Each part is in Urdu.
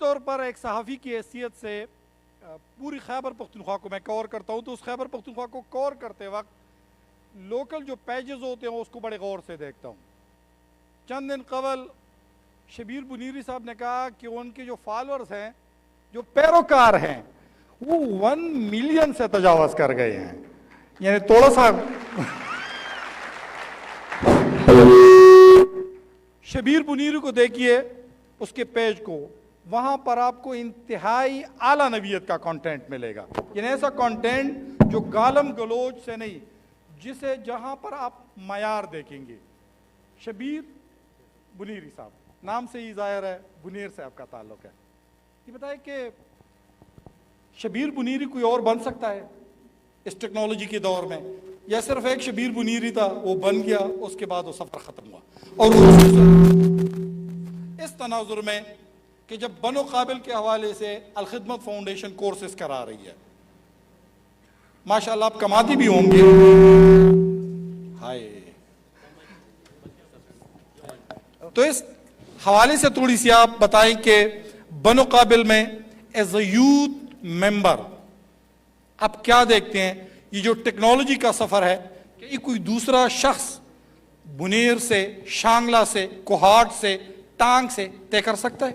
طور پر ایک صحافی کی حیثیت سے پوری خیبر پختونخوا کو میں کور کرتا ہوں، تو اس خیبر پختونخوا کو کور کرتے وقت لوکل جو پیجز ہوتے ہیں اس کو بڑے غور سے دیکھتا ہوں۔ چند دن قبل شبیر بنیری صاحب نے کہا کہ ان کے جو فالورز ہیں، جو پیروکار ہیں، وہ 1 ملین سے تجاوز کر گئے ہیں۔ یعنی تھوڑا سا شبیر بنیری کو دیکھیے، اس کے پیج کو، وہاں پر آپ کو انتہائی اعلیٰ نوعیت کا کانٹینٹ ملے گا۔ یعنی ایسا کانٹینٹ جو گالم گلوچ سے نہیں، جسے جہاں پر آپ معیار دیکھیں گے۔ شبیر بنیری صاحب، نام سے ہی ظاہر ہے بنیر سے آپ کا تعلق ہے۔ یہ بتائیں کہ شبیر بنیری کوئی اور بن سکتا ہے اس ٹیکنالوجی کے دور میں، یا صرف ایک شبیر بنیری تھا، وہ بن گیا، اس کے بعد وہ سفر ختم ہوا؟ اور اس تناظر میں کہ جب بنو قابل کے حوالے سے الخدمت فاؤنڈیشن کورسز کرا رہی ہے، ماشاءاللہ آپ کماتی بھی ہوں گے، ہائے، تو اس حوالے سے تھوڑی سی آپ بتائیں کہ بنو قابل میں ایز اے یوتھ ممبر آپ کیا دیکھتے ہیں؟ یہ جو ٹیکنالوجی کا سفر ہے، کہ یہ کوئی دوسرا شخص بنیر سے، شانگلہ سے، کوہاٹ سے، ٹانگ سے طے کر سکتا ہے؟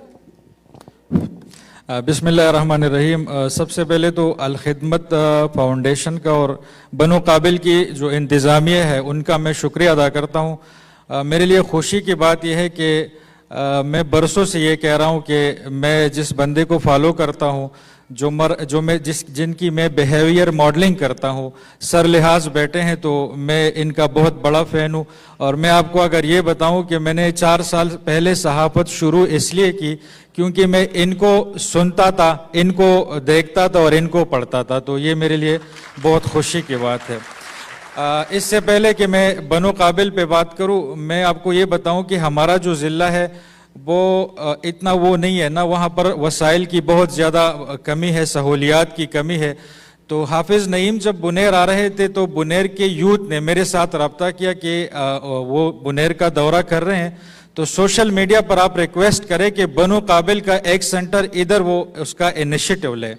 بسم اللہ الرحمن الرحیم۔ سب سے پہلے تو الخدمت فاؤنڈیشن کا اور بنو قابل کی جو انتظامیہ ہے ان کا میں شکریہ ادا کرتا ہوں۔ میرے لیے خوشی کی بات یہ ہے کہ میں برسوں سے یہ کہہ رہا ہوں کہ میں جس بندے کو فالو کرتا ہوں، جن کی میں بیہیویئر ماڈلنگ کرتا ہوں، سر لحاظ بیٹے ہیں، تو میں ان کا بہت بڑا فین ہوں۔ اور میں آپ کو اگر یہ بتاؤں کہ میں نے 4 سال پہلے صحافت شروع اس لیے کی کیونکہ میں ان کو سنتا تھا، ان کو دیکھتا تھا اور ان کو پڑھتا تھا، تو یہ میرے لیے بہت خوشی کی بات ہے۔ اس سے پہلے کہ میں بنو قابل پہ بات کروں، میں آپ کو یہ بتاؤں کہ ہمارا جو ضلع ہے وہ اتنا وہ نہیں ہے نا، وہاں پر وسائل کی بہت زیادہ کمی ہے، سہولیات کی کمی ہے۔ تو حافظ نعیم جب بنیر آ رہے تھے تو بنیر کے یوتھ نے میرے ساتھ رابطہ کیا کہ وہ بنیر کا دورہ کر رہے ہیں، تو سوشل میڈیا پر آپ ریکویسٹ کریں کہ بنو قابل کا ایک سینٹر ادھر وہ اس کا انیشیٹو لے۔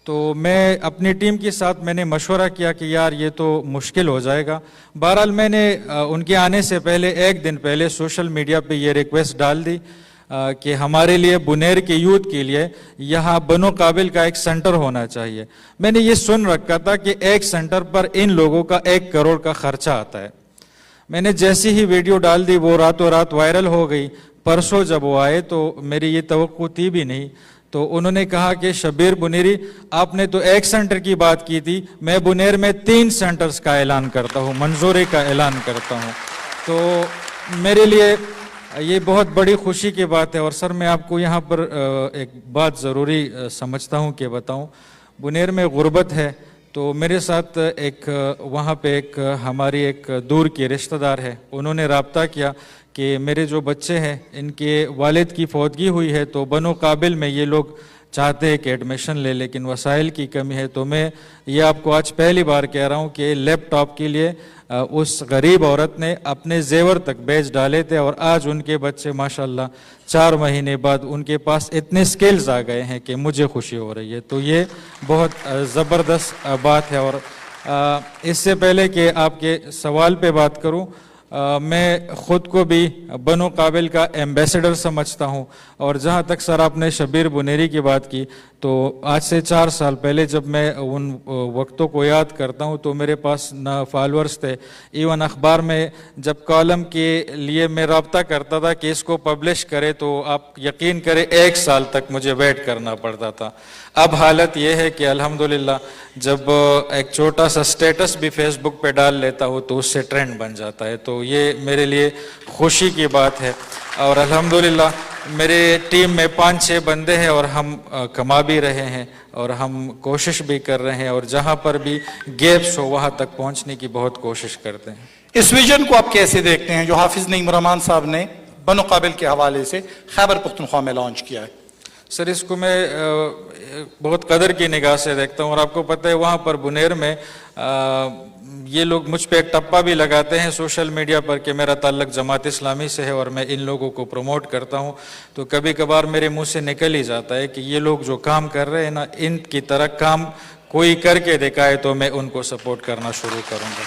تو میں اپنی ٹیم کے ساتھ میں نے مشورہ کیا کہ یار یہ تو مشکل ہو جائے گا۔ بہرحال میں نے ان کے آنے سے پہلے 1 دن پہلے سوشل میڈیا پہ یہ ریکویسٹ ڈال دی کہ ہمارے لیے بنیر کے یوتھ کے لیے یہاں بنو قابل کا ایک سینٹر ہونا چاہیے۔ میں نے یہ سن رکھا تھا کہ ایک سینٹر پر ان لوگوں کا 1 کروڑ کا خرچہ آتا ہے۔ میں نے جیسی ہی ویڈیو ڈال دی وہ راتوں رات وائرل ہو گئی۔ پرسوں جب وہ آئے تو میری یہ توقع تھی بھی نہیں، تو انہوں نے کہا کہ شبیر بنیری آپ نے تو 1 سینٹر کی بات کی تھی، میں بنیر میں 3 سینٹرز کا اعلان کرتا ہوں، منظوری کا اعلان کرتا ہوں۔ تو میرے لیے یہ بہت بڑی خوشی کی بات ہے۔ اور سر میں آپ کو یہاں پر ایک بات ضروری سمجھتا ہوں کہ بتاؤں، بنیر میں غربت ہے، تو میرے ساتھ وہاں پہ ہماری ایک دور کی رشتہ دار ہے، انہوں نے رابطہ کیا کہ میرے جو بچے ہیں ان کے والد کی فوتگی ہوئی ہے، تو بنو قابل میں یہ لوگ چاہتے ہیں کہ ایڈمیشن لے، لیکن وسائل کی کمی ہے۔ تو میں یہ آپ کو آج پہلی بار کہہ رہا ہوں کہ لیپ ٹاپ کے لیے اس غریب عورت نے اپنے زیور تک بیچ ڈالے تھے، اور آج ان کے بچے ماشاءاللہ 4 مہینے بعد ان کے پاس اتنے سکلز آ گئے ہیں کہ مجھے خوشی ہو رہی ہے۔ تو یہ بہت زبردست بات ہے۔ اور اس سے پہلے کہ آپ کے سوال پہ بات کروں، میں خود کو بھی بنو قابل کا ایمبیسڈر سمجھتا ہوں۔ اور جہاں تک سر آپ نے شبیر بنیری کی بات کی، تو آج سے 4 سال پہلے جب میں ان وقتوں کو یاد کرتا ہوں تو میرے پاس نہ فالورز تھے، ایون اخبار میں جب کالم کے لیے میں رابطہ کرتا تھا کہ اس کو پبلش کرے تو آپ یقین کریں 1 سال تک مجھے ویٹ کرنا پڑتا تھا۔ اب حالت یہ ہے کہ الحمدللہ جب ایک چھوٹا سا سٹیٹس بھی فیس بک پہ ڈال لیتا ہوں تو اس سے ٹرینڈ بن جاتا ہے، تو یہ میرے لیے خوشی کی بات ہے۔ اور الحمدللہ میرے ٹیم میں 5-6 بندے ہیں اور ہم کما بھی رہے ہیں اور ہم کوشش بھی کر رہے ہیں، اور جہاں پر بھی گیپس ہو وہاں تک پہنچنے کی بہت کوشش کرتے ہیں۔ اس ویژن کو آپ کیسے دیکھتے ہیں جو حافظ نعیم الرحمان صاحب نے بنو قابل کے حوالے سے خیبر پختونخوا میں لانچ کیا ہے؟ سر اس کو میں بہت قدر کی نگاہ سے دیکھتا ہوں، اور آپ کو پتہ ہے وہاں پر بنیر میں یہ لوگ مجھ پہ ایک ٹپا بھی لگاتے ہیں سوشل میڈیا پر کہ میرا تعلق جماعت اسلامی سے ہے اور میں ان لوگوں کو پروموٹ کرتا ہوں، تو کبھی کبھار میرے منہ سے نکل ہی جاتا ہے کہ یہ لوگ جو کام کر رہے ہیں نا، ان کی طرح کام کوئی کر کے دکھائے تو میں ان کو سپورٹ کرنا شروع کروں گا۔